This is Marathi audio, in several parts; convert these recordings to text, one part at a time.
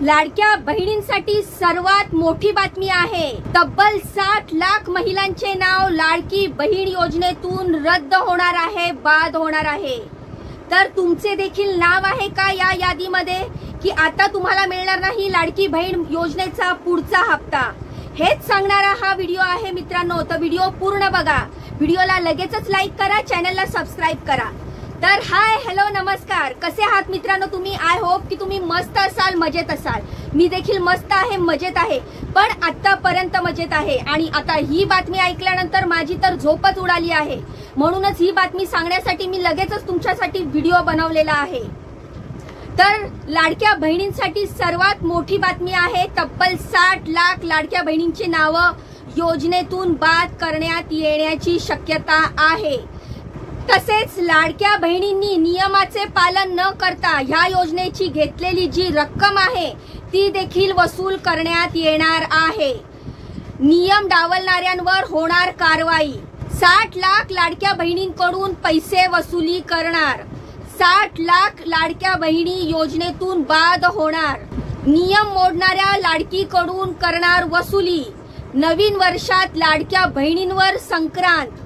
लाडक्या बहिणींसाठी सर्वात मोठी बातमी आहे। तब्बल 60 लाख महिलांचे नाव लाडकी बहीण योजनेतून रद्द होणार आहे, बाद होणार आहे। तर तुमचे देखील नाव आहे का या यादीमध्ये की आता तुम्हाला मिळणार नाही लाडकी बहीण योजनेचा पुढचा हप्ता? हेच सांगणारा हा व्हिडिओ आहे मित्रांनो। तर व्हिडिओ पूर्ण बघा, व्हिडिओला लगेचच लाईक करा, चॅनलला सबस्क्राइब करा। तर हाय हॅलो नमस्कार, कसे आहात मित्रांनो तुम्ही? आय होप की तुम्ही मस्त असाल, मजेत असाल। मी देखील मस्त आहे, मजेत आहे, पण आतापर्यंत मजेत आहे। आणि आता ही बातमी ऐकल्यानंतर माझी तर झोपच उडाली आहे। म्हणूनच ही बातमी सांगण्यासाठी मी लगेचच तुमच्यासाठी व्हिडिओ बनवलेला आहे। तर लाडक्या बहिणींसाठी सर्वात मोठी बातमी आहे। तब्बल 60 लाख लाडक्या बहिणींची नावं योजनेतून बाद करण्यात येण्याची शक्यता आहे। तसेच लाडक्या बहिणींनी नियमाचे पालन न करता ह्या योजनेची घेतलेली जी रक्कम आहे ती देखील वसूल करण्यात येणार आहे। नियम डावलणाऱ्यांवर होणार कारवाई। 60 लाख लाडक्या बहिणींकडून पैसे वसुली करणार। 60 लाख लाडक्या बहिणी योजनेतून बाद होणार। नियम मोडणाऱ्या लाडकीकडून करणार वसुली। नवीन वर्षात लाडक्या बहिणींवर संक्रांत।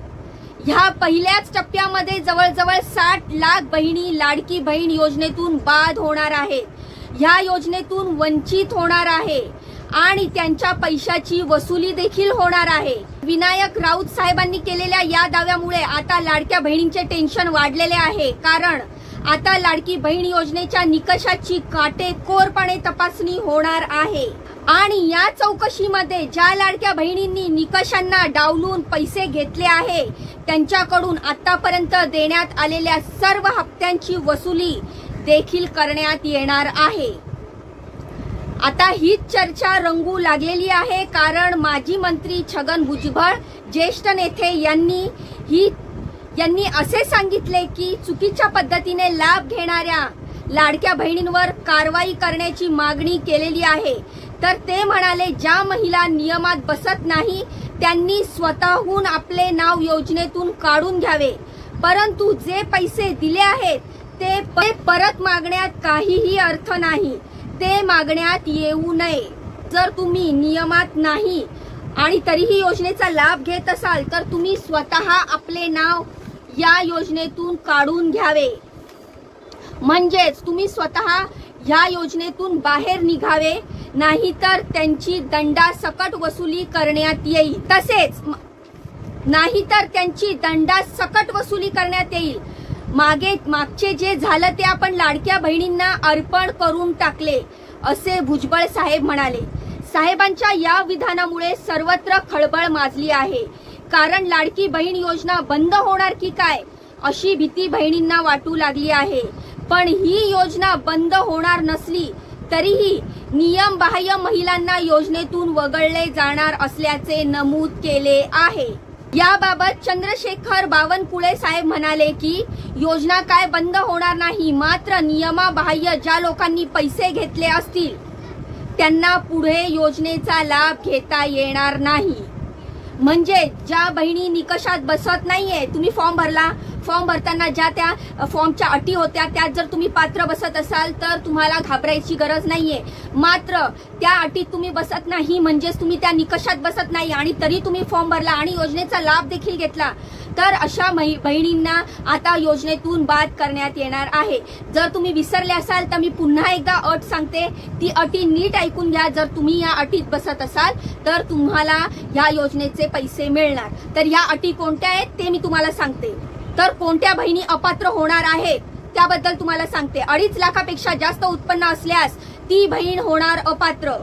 ह्या पहिल्याच टप्प्यामध्ये जवळजवळ 60 लाख बहिणी लाडकी बहीण योजनेतून बाद होणार आहेत। ह्या योजनेतून वंचित होणार आहे आणि त्यांच्या पैशाची वसुली देखील होणार आहे। विनायक राऊत साहेबांनी केलेल्या या दाव्यामुळे आता लाडक्या बहिणींचे टेन्शन वाढलेले आहे, कारण आता लाडकी बहीण योजनेच्या निकषाची काटेकोरपणे तपासणी होणार आहे। आणि या चौकशीमध्ये ज्या लाडक्या बहिणींनी निकषांना डावलून पैसे घेतले आहे त्यांच्याकडून आतापर्यंत देण्यात आलेल्या सर्व हप्त्यांची वसुली देखील करण्यात येणार आहे। आता हीच चर्चा रंगू लागलेली आहे, कारण माजी मंत्री छगन भुजबळ ज्येष्ठ नेते यांनी असे सांगितले की चुकीच्या पद्धतीने लाभ घेणाऱ्या लाडक्या बहिणींवर कारवाई करण्याची मागणी केलेली आहे। तर ते म्हणाले, ज्या महिला नियमात बसत नाही त्यांनी स्वतःहून आपले नाव योजनेतून काढून घ्यावे, परंतु जे पैसे दिले आहेत ते परत मागण्यात काहीही अर्थ नाही, ते मागण्यात येऊ नये। जर तुम्ही नियमात नाही आणि तरीही योजनेचा लाभ घेत असाल तर तुम्ही स्वतः आपले नाव या योजनेतून काढून घ्यावे, म्हणजेच तुम्ही स्वतः ह्या योजनेतून बाहेर निघावे, नाहीतर त्यांची दंडासकट वसुली करण्यात येईल। मागचे जे झालं ते आपण लाडक्या बहिणींना अर्पण करून टाकले, असे भुजबळ साहेब म्हणाले। साहेबांच्या या विधानामुळे सर्वत्र खळबळ माजली आहे, कारण लाडकी बहीण योजना बंद होणार की काय अशी भीती बहिणींना वाटू लागली आहे। पण ही योजना बंद होणार नसली तरीही नियम बाह्य महिलांना योजनेतून वगळले जाणार असल्याचे नमूद केले आहे। याबाबत चंद्रशेखर बावनकुळे साहेब म्हणाले की योजना काय बंद होणार नाही, मात्र नियमाबाह्य ज्या लोकांनी पैसे घेतले असतील त्यांना पुढे योजनेचा लाभ घेता येणार नाही। म्हणजे ज्या बहिणी निकषात बसत नाहीये, तुम्ही फॉर्म भरला, फॉर्म भरताना ज्या त्या फॉर्मच्या अटी होत्या त्यात जर तुम्ही पात्र बसत असाल तर तुम्हाला घाबरायची गरज नाहीये। मात्र त्या अटीत तुम्ही बसत नाही, म्हणजेच तुम्ही त्या निकषात बसत नाही आणि तरी तुम्ही फॉर्म भरला आणि योजनेचा लाभ देखील घेतला, तर अशा बहिणींना आता योजनेतून बाद करण्यात येणार आहे। जर तुम्ही विसरले असाल तर मी पुन्हा एकदा अट सांगते, ती अटी नीट ऐकून घ्या। जर तुम्ही या अटीत बसत असाल तर तुम्हाला या योजनेचे पैसे मिळणार। तर या अटी कोणत्या आहेत ते मी तुम्हाला सांगते। तर कोणत्या बहिणी अपात्र होणार आहेत त्याबद्दल तुम्हाला सांगते। 2.5 लाखापेक्षा जास्त उत्पन्न असल्यास ती बहीण होणार अपात्र।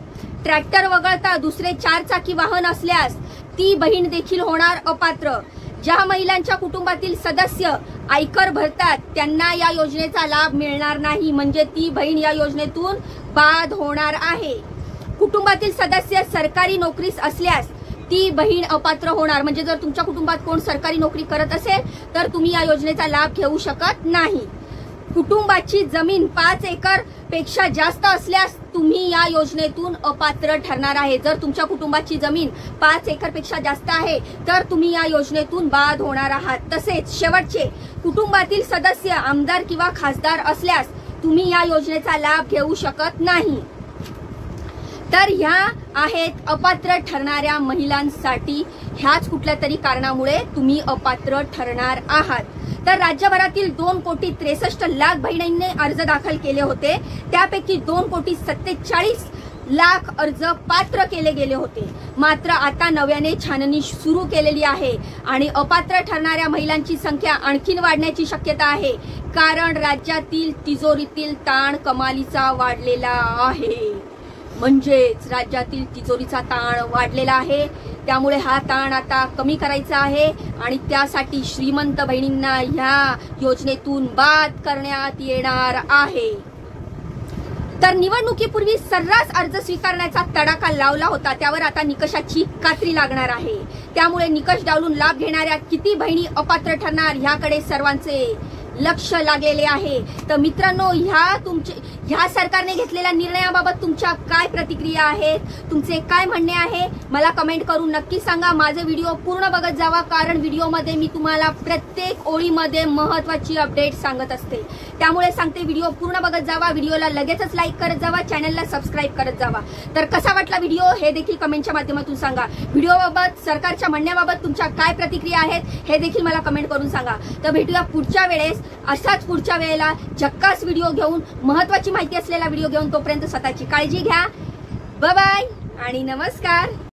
ट्रॅक्टर वगळता दुसरे 4 चाकी वाहन असल्यास ती बहीण देखील होणार अपात्र। ज्या महिलांच्या कुटुंबातील सदस्य आयकर भरतात त्यांना या योजनेचा लाभ मिळणार नाही, म्हणजे ती बहीण या योजनेतून बाद होणार आहे। कुटुंबातील सदस्य सरकारी नोकरीस असल्यास ती बहीण अपात्र होणार, म्हणजे जर तुमच्या कुटुंबात कोण सरकारी नोकरी करत असेल तर तुम्ही या योजनेचा लाभ घेऊ शकत नाही। कुटुंबाची जमीन 5 एकर पेक्षा जास्त असल्यास तुम्ही या योजनेतून अपात्र ठरणार आहे। जर तुमच्या कुटुंबाची जमीन 5 एकर पेक्षा जास्त आहे तर तुम्ही या योजनेतून बाद होणार आहात। तसेच शेवटचे, कुटुंबातील सदस्य आमदार किंवा खासदार असल्यास तुम्ही या योजनेचा लाभ घेऊ शकत नाही। तर ह्या आहेत अपात्र ठरणाऱ्या महिलांसाठी. ह्याच कुठल्या तरी कारणामुळे तुम्ही अपात्र ठरणार आहात. तर राज्यभरातील 2,63,00,000 बहिणींनी अर्ज दाखल केले होते. त्यापैकी 2,47,00,000 अर्ज पात्र केले गेले होते. मात्र आता नव्याने छाननी सुरू केलेली आहे आणि अपात्र ठरणाऱ्या महिलांची संख्या आणखीन वाढण्याची शक्यता आहे. कारण राज्यातील तिजोरीतील ताण कमालीचा वाढलेला आहे. म्हणजेच राज्यातील तिजोरीचा ताण वाढलेला आहे. त्यामुळे हा ताण आता कमी करायचा आहे आणि त्यासाठी श्रीमंत बहिणींना ह्या योजनेतून बाद करण्यात येणार आहे. तर निवडणुकीपूर्वी सर्रास अर्ज स्वीकारण्याचा तडाखा लावला होता, त्यावर आता निकषाची कात्री लागणार आहे. त्यामुळे निकष डावलून लाभ घेणाऱ्या किती बहिणी अपात्र ठरणार ह्याकडे सर्वांचे लक्ष लागलेले आहे. तर मित्रांनो, ह्या सरकारने घेतलेल्या निर्णयाबाबत तुमच्या काय प्रतिक्रिया आहेत, तुमचे काय म्हणणे आहे मला कमेंट करून नक्की सांगा. माझे व्हिडिओ पूर्ण बघत जावा, कारण व्हिडिओमध्ये मी तुम्हाला प्रत्येक ओळीमध्ये महत्त्वाची अपडेट सांगत असते. त्यामुळे सांगते व्हिडिओ पूर्ण बघत जावा, व्हिडिओला लगेचच लाईक करत जावा, चॅनलला सबस्क्राईब करत जावा. तर कसा वाटला व्हिडिओ हे देखील कमेंटच्या माध्यमातून सांगा. व्हिडिओबाबत सरकारच्या म्हणण्याबाबत तुमच्या काय प्रतिक्रिया आहेत हे देखील मला कमेंट करून सांगा. तर भेटूया पुढच्या वेळेस असाच पुढच्या वेळेला झक्कास व्हिडिओ घेऊन, महत्त्वाची माहिती असलेला व्हिडिओ घेऊन. तोपर्यंत स्वतःची काळजी घ्या. बाय बाय आणि नमस्कार.